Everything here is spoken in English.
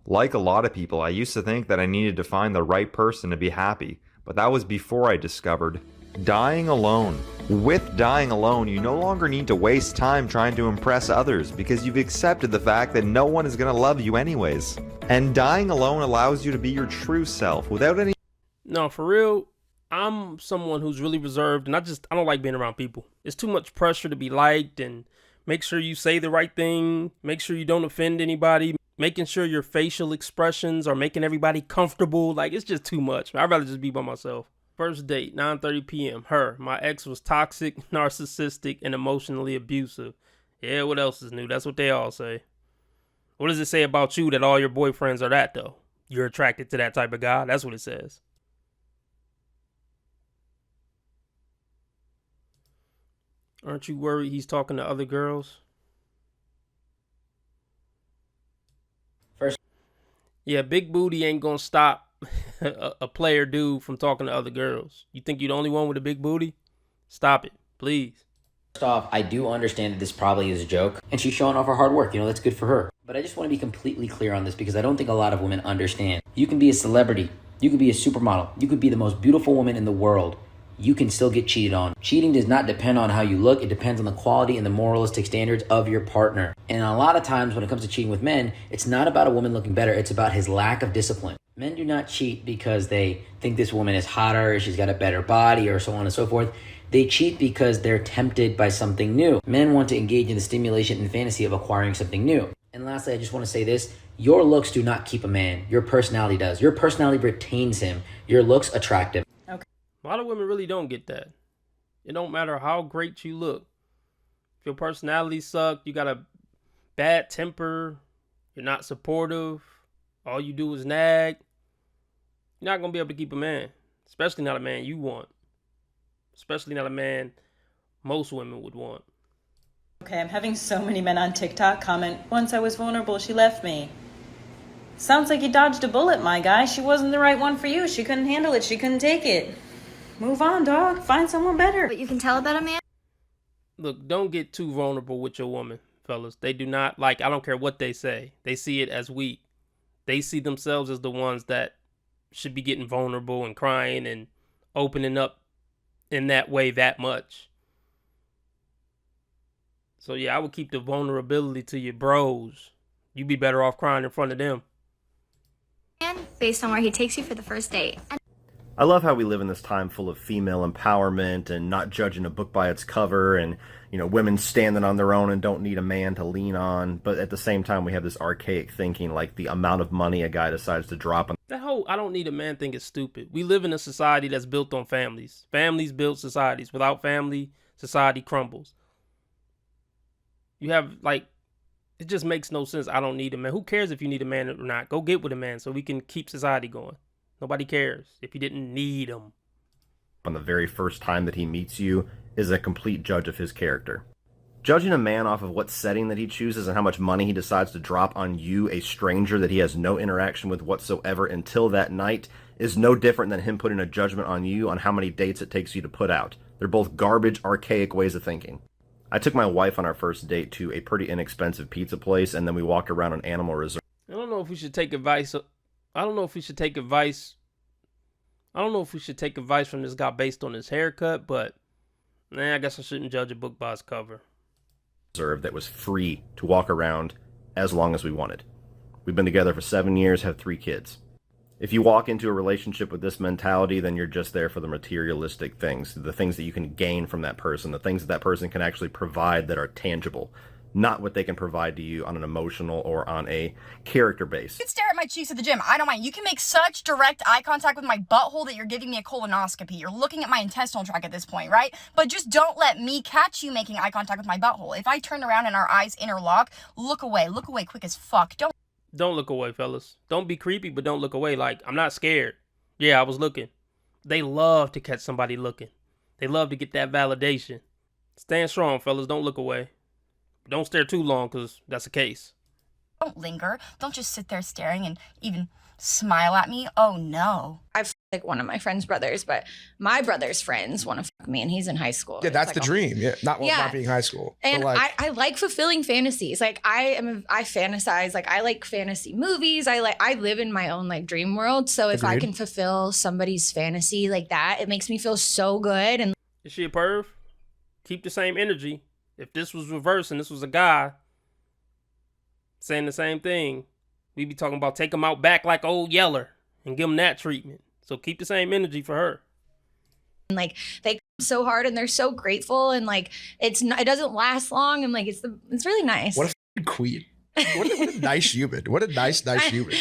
Like a lot of people, I used to think that I needed to find the right person to be happy, but that was before I discovered dying alone. With dying alone, you no longer need to waste time trying to impress others because you've accepted the fact that no one is going to love you anyways. And dying alone allows you to be your true self without any. No, for real, I'm someone who's really reserved, and I don't like being around people. It's too much pressure to be liked and make sure you say the right thing, make sure you don't offend anybody, making sure your facial expressions are making everybody comfortable. Like, it's just too much. I'd rather just be by myself. First date, 9:30 p.m. Her, my ex was toxic, narcissistic, and emotionally abusive. Yeah, what else is new? That's what they all say. What does it say about you that all your boyfriends are that, though? You're attracted to that type of guy? That's what it says. Aren't you worried he's talking to other girls? First, Yeah, big booty ain't gonna stop a player dude from talking to other girls. You think you're the only one with a big booty? Stop it, please. first off, I do understand that this probably is a joke, and she's showing off her hard work. That's good for her. But I just want to be completely clear on this because I don't think a lot of women understand. You can be a celebrity. You could be a supermodel. You could be the most beautiful woman in the world. You can still get cheated on. Cheating does not depend on how you look. It depends on the quality and the moralistic standards of your partner. And a lot of times when it comes to cheating with men, it's not about a woman looking better. It's about his lack of discipline. Men do not cheat because they think this woman is hotter, she's got a better body, or so on and so forth. They cheat because they're tempted by something new. Men want to engage in the stimulation and fantasy of acquiring something new. And lastly, I just want to say this. Your looks do not keep a man. Your personality does. Your personality retains him. Your looks attract him. A lot of women really don't get that. It don't matter how great you look. If your personality sucks, you got a bad temper, you're not supportive, all you do is nag, you're not going to be able to keep a man. Especially not a man you want. Especially not a man most women would want. Okay, I'm having so many men on TikTok comment, once I was vulnerable, she left me. Sounds like you dodged a bullet, my guy. She wasn't the right one for you. She couldn't handle it. She couldn't take it. Move on, dog. Find someone better. But you can tell about a man? Look, don't get too vulnerable with your woman, fellas. They do not, I don't care what they say. They see it as weak. They see themselves as the ones that should be getting vulnerable and crying and opening up in that way that much. So yeah, I would keep the vulnerability to your bros. You'd be better off crying in front of them. Man, based on where he takes you for the first date. I love how we live in this time full of female empowerment and not judging a book by its cover and, women standing on their own and don't need a man to lean on. But at the same time, we have this archaic thinking like the amount of money a guy decides to drop on. That whole I don't need a man thing is stupid. We live in a society that's built on families. Families build societies. Without family, society crumbles. You have, it just makes no sense. I don't need a man. Who cares if you need a man or not? Go get with a man so we can keep society going. Nobody cares if you didn't need him. On the very first time that he meets you is a complete judge of his character. Judging a man off of what setting that he chooses and how much money he decides to drop on you, a stranger that he has no interaction with whatsoever until that night, is no different than him putting a judgment on you on how many dates it takes you to put out. They're both garbage, archaic ways of thinking. I took my wife on our first date to a pretty inexpensive pizza place, and then we walked around an animal reserve. I don't know if we should take advice. I don't know if we should take advice from this guy based on his haircut, but I guess I shouldn't judge a book by its cover. That was free to walk around as long as we wanted. We've been together for 7 years, have 3 kids. If you walk into a relationship with this mentality, then you're just there for the materialistic things, the things that you can gain from that person, the things that that person can actually provide that are tangible, not what they can provide to you on an emotional or on a character base. You can stare at my cheeks at the gym. I don't mind. You can make such direct eye contact with my butthole that you're giving me a colonoscopy. You're looking at my intestinal tract at this point, right? But just don't let me catch you making eye contact with my butthole. If I turn around and our eyes interlock, look away. Look away quick as fuck. Don't look away, fellas. Don't be creepy, but don't look away. I'm not scared. Yeah, I was looking. They love to catch somebody looking. They love to get that validation. Stand strong, fellas. Don't look away. Don't stare too long, because that's the case. Don't linger. Don't just sit there staring and even smile at me. Oh, no. like one of my friend's brothers, but my brother's friends want to fuck me and he's in high school. Yeah, that's like the dream. Yeah, not being high school. And but like, I like fulfilling fantasies. Like I fantasize. Like I like fantasy movies. I live in my own like dream world. So if I Agreed. can fulfill somebody's fantasy like that, it makes me feel so good. And Is she a perv? Keep the same energy. If this was reversed and this was a guy saying the same thing, we'd be talking about take him out back like old Yeller and give him that treatment. So keep the same energy for her. like they come so hard and they're so grateful and like it doesn't last long and like it's really nice. what a f***ing queen. What a nice human. What a nice human.